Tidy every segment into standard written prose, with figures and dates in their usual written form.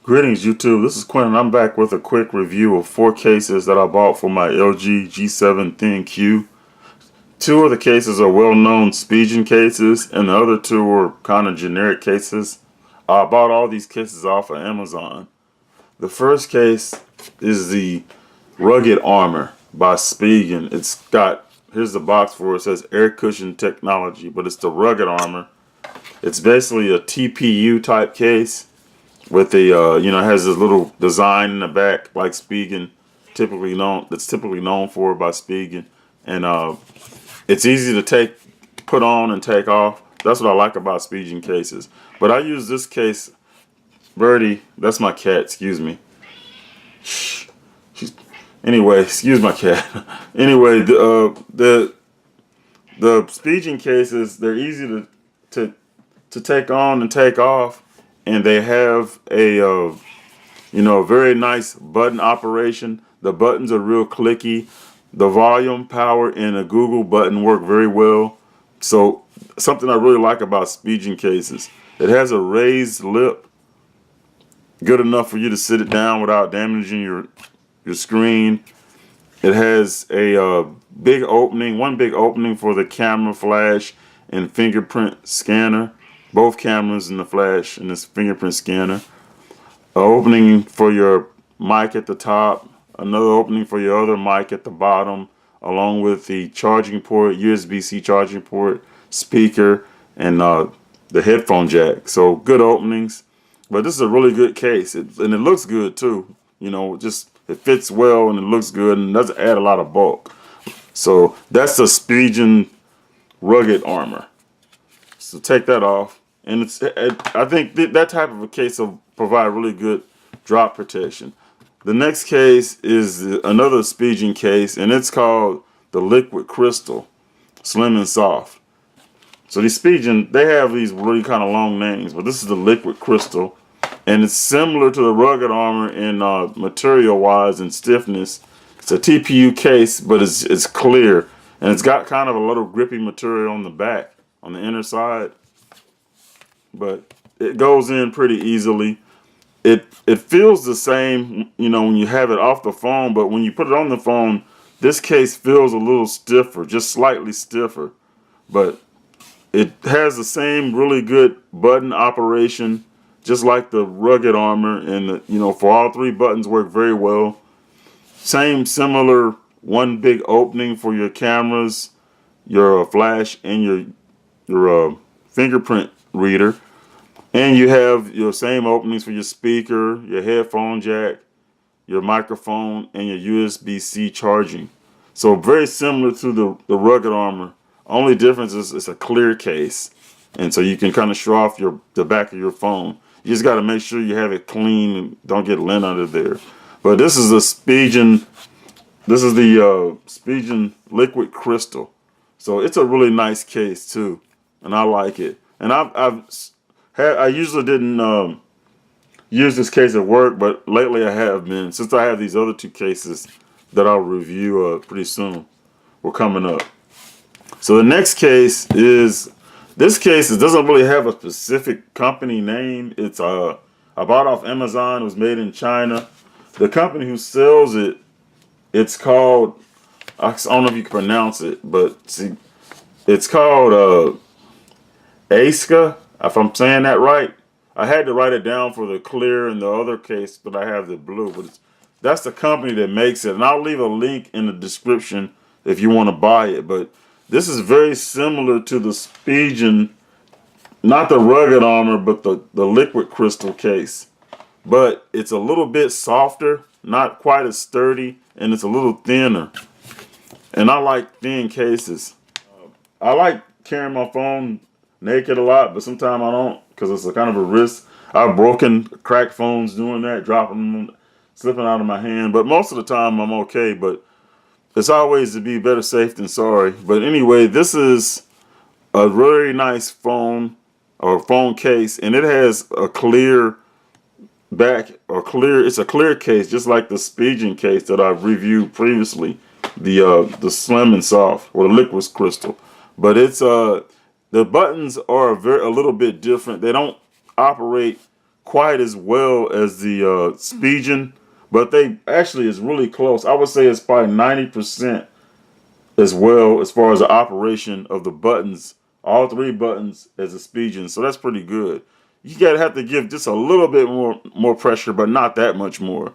Greetings YouTube, this is Quentin. I'm back with a quick review of 4 cases that I bought for my LG G7 ThinQ. 2 of the cases are well-known Spigen cases and the other 2 are kind of generic cases. I bought all these cases off of Amazon. The first case is the Rugged Armor by Spigen. Here's the box for it. It says air cushion technology, but it's the Rugged Armor. It's basically a TPU type case with a it has this little design in the back like Spigen typically known for by Spigen, and it's easy to put on and take off. That's what I like about Spigen cases. But I use this case. Birdie, that's my cat, excuse me. Anyway, excuse my cat. Anyway, the Spigen cases, they're easy to take on and take off. And they have a very nice button operation. The buttons are real clicky. The volume, power, and the Google button work very well. So something I really like about Spigen cases. It has a raised lip, good enough for you to sit it down without damaging your screen. It has a one big opening for the camera, flash, and fingerprint scanner. Both cameras in the flash and this fingerprint scanner. An opening for your mic at the top. Another opening for your other mic at the bottom, along with the charging port, USB-C charging port, speaker, and the headphone jack. So good openings. But this is a really good case, and it looks good too. It fits well and it looks good and doesn't add a lot of bulk. So that's the Spigen Rugged Armor. So take that off. And I think that type of a case will provide really good drop protection. The next case is another Spigen case, and it's called the Liquid Crystal Slim and Soft. So these Spigen, they have these really kind of long names, but this is the Liquid Crystal, and it's similar to the Rugged Armor in material-wise and stiffness. It's a TPU case, but it's clear, and it's got kind of a little grippy material on the back, on the inner side. But it goes in pretty easily. It feels the same, when you have it off the phone, but when you put it on the phone, this case feels a little stiffer, just slightly stiffer. But it has the same really good button operation, just like the Rugged Armor, and for all 3 buttons work very well. Similar one big opening for your cameras, your flash, and your fingerprint reader. And you have your same openings for your speaker, your headphone jack, your microphone, and your USB-C charging. So very similar to the Rugged Armor. Only difference is it's a clear case. And so you can kind of show off the back of your phone. You just got to make sure you have it clean and don't get lint under there. But this is the Spigen Liquid Crystal. So it's a really nice case too. And I like it. And I usually didn't use this case at work, but lately I have been, since I have these other 2 cases that I'll review pretty soon. We're coming up. So the next case is, this case, it doesn't really have a specific company name. It's I bought off Amazon. It was made in China. The company who sells it, it's called, I don't know if you can pronounce it, but see, it's called Aska. If I'm saying that right. I had to write it down for the clear and the other case, but I have the blue. But that's the company that makes it. And I'll leave a link in the description if you want to buy it. But this is very similar to the Spigen, not the Rugged Armor, but the Liquid Crystal case. But it's a little bit softer, not quite as sturdy, and it's a little thinner. And I like thin cases. I like carrying my phone naked a lot, but sometimes I don't, because it's a kind of a risk. I've broken, cracked phones doing that, dropping them, slipping out of my hand. But most of the time I'm okay, but it's always to be better safe than sorry. But anyway, this is a very nice phone or phone case, and it has a clear back, it's a clear case, just like the Spigen case that I've reviewed previously, the Slim and Soft, or the Liquid Crystal. But it's the buttons are a little bit different. They don't operate quite as well as the Spigen, but they actually is really close. I would say it's probably 90% as well as far as the operation of the buttons, all three buttons as a Spigen. So that's pretty good. You gotta have to give just a little bit more pressure, but not that much more.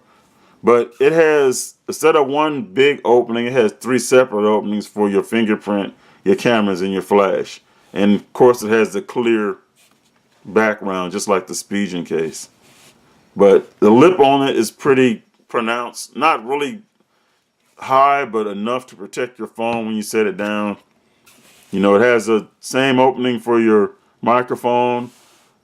But it has, instead of one big opening, it has three separate openings for your fingerprint, your cameras, and your flash. And of course, it has the clear background, just like the Spigen case. But the lip on it is pretty pronounced. Not really high, but enough to protect your phone when you set it down. You know, it has the same opening for your microphone,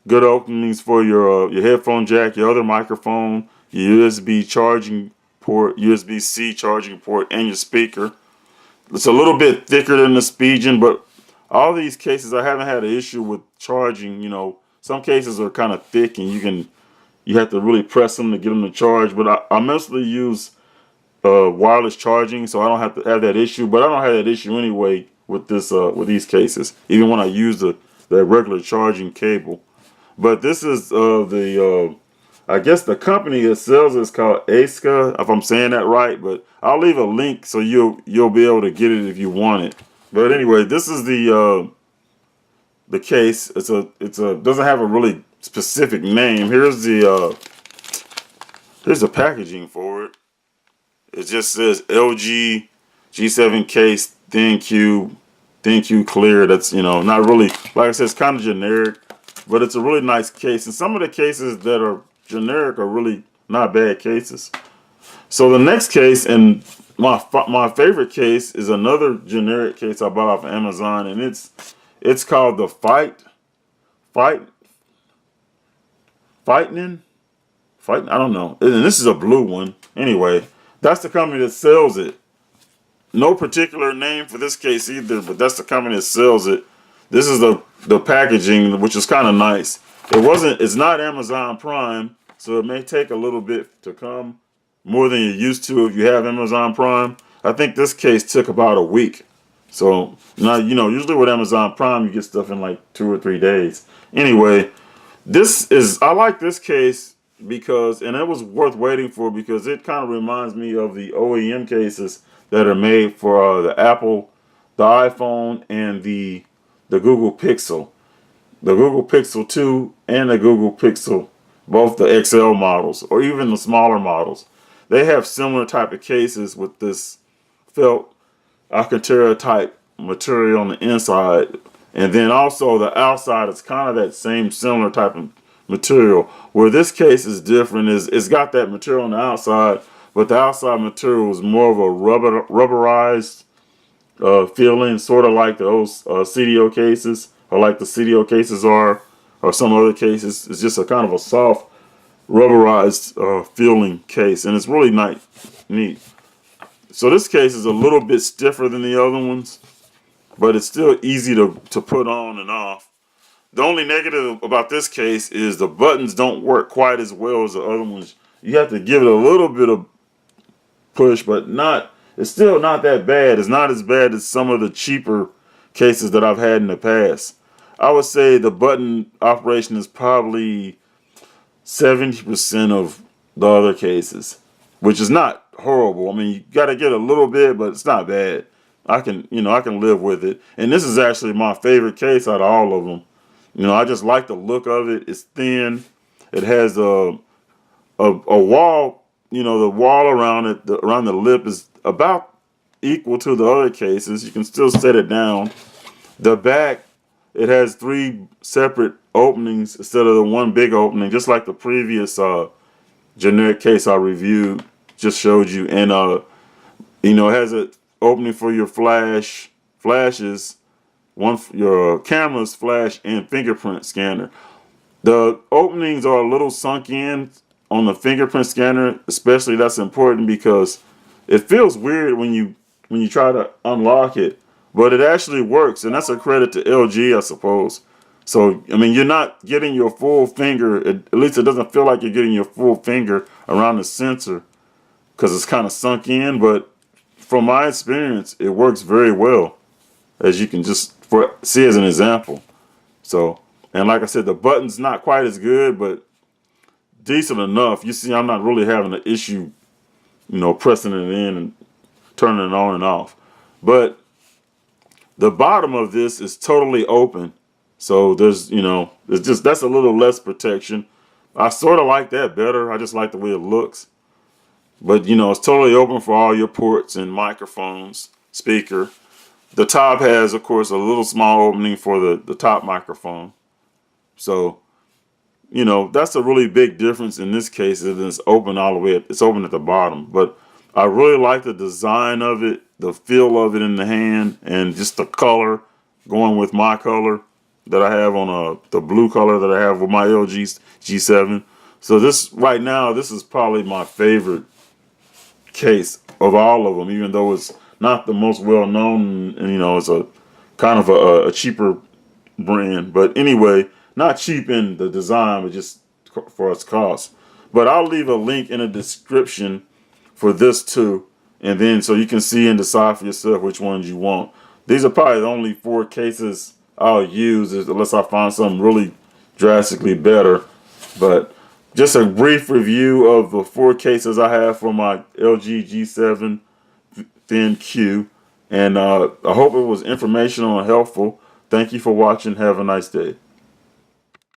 good openings for your headphone jack, your other microphone, your USB charging port, USB-C charging port, and your speaker. It's a little bit thicker than the Spigen, but all these cases I haven't had an issue with charging. You know, some cases are kind of thick and you have to really press them to get them to charge. But I mostly use wireless charging, so I don't have to have that issue. But I don't have that issue anyway with with these cases, even when I use the regular charging cable. But this is I guess the company that sells it is called Aska, if I'm saying that right. But I'll leave a link so you'll be able to get it if you want it. But anyway, this is the case. It's a doesn't have a really specific name. Here's the packaging for it. It just says LG G7 case ThinQ clear. That's, you know, not really, like I said, it's kind of generic, but it's a really nice case. And some of the cases that are generic are really not bad cases. So the next case, and my favorite case, is another generic case I bought off of Amazon, and it's called the Fightin. I don't know. And this is a blue one. Anyway, that's the company that sells it. No particular name for this case either, but that's the company that sells it. This is the packaging, which is kind of nice. It's not Amazon Prime, so it may take a little bit to come, more than you're used to if you have Amazon Prime. I think this case took about a week. So now, you know, usually with Amazon Prime, you get stuff in like 2 or 3 days. Anyway, I like this case because, and it was worth waiting for because it kind of reminds me of the OEM cases that are made for the Apple, the iPhone, and the Google Pixel. The Google Pixel 2 and the Google Pixel, both the XL models or even the smaller models. They have similar type of cases with this felt Alcantara type material on the inside. And then also the outside is kind of that same similar type of material. Where this case is different is it's got that material on the outside, but the outside material is more of a rubberized feeling, sort of like those CDO cases, or like the CDO cases are, or some other cases. It's just a kind of a soft rubberized feeling case, and it's really neat. So this case is a little bit stiffer than the other ones, but it's still easy to put on and off. The only negative about this case is the buttons don't work quite as well as the other ones. You have to give it a little bit of push, but it's still not that bad. It's not as bad as some of the cheaper cases that I've had in the past. I would say the button operation is probably 70% of the other cases, which is not horrible. I mean, you got to get a little bit, but it's not bad. I can live with it. And this is actually my favorite case out of all of them. You know, I just like the look of it. It's thin. It has a wall. You know, the wall around it, around the lip, is about equal to the other cases. You can still set it down. The back, it has 3 separate openings instead of the one big opening, just like the previous generic case I reviewed just showed you. And you know, it has an opening for your flashes, one for your cameras, flash, and fingerprint scanner. The openings are a little sunk in on the fingerprint scanner, especially. That's important because it feels weird when you try to unlock it, but it actually works, and that's a credit to LG, I suppose. So, I mean, you're not getting your full finger, at least it doesn't feel like you're getting your full finger around the sensor because it's kind of sunk in, but from my experience, it works very well, as you can just see as an example. So, and like I said, the button's not quite as good, but decent enough. You see, I'm not really having an issue, pressing it in and turning it on and off. But the bottom of this is totally open. So that's a little less protection. I sort of like that better. I just like the way it looks. But, it's totally open for all your ports and microphones, speaker. The top has, of course, a little small opening for the top microphone. So, that's a really big difference in this case. It's open all the way. It's open at the bottom. But I really like the design of it, the feel of it in the hand, and just the color going with my color that I have on the blue color that I have with my LG G7. So right now, this is probably my favorite case of all of them, even though it's not the most well known, and it's a kind of a cheaper brand. But anyway, not cheap in the design, but just for its cost. But I'll leave a link in the description for this too, and then so you can see and decide for yourself which ones you want. These are probably the only 4 cases I'll use, unless I find something really drastically better. But just a brief review of the 4 cases I have for my LG G7 Thin Q. And I hope it was informational and helpful. Thank you for watching. Have a nice day.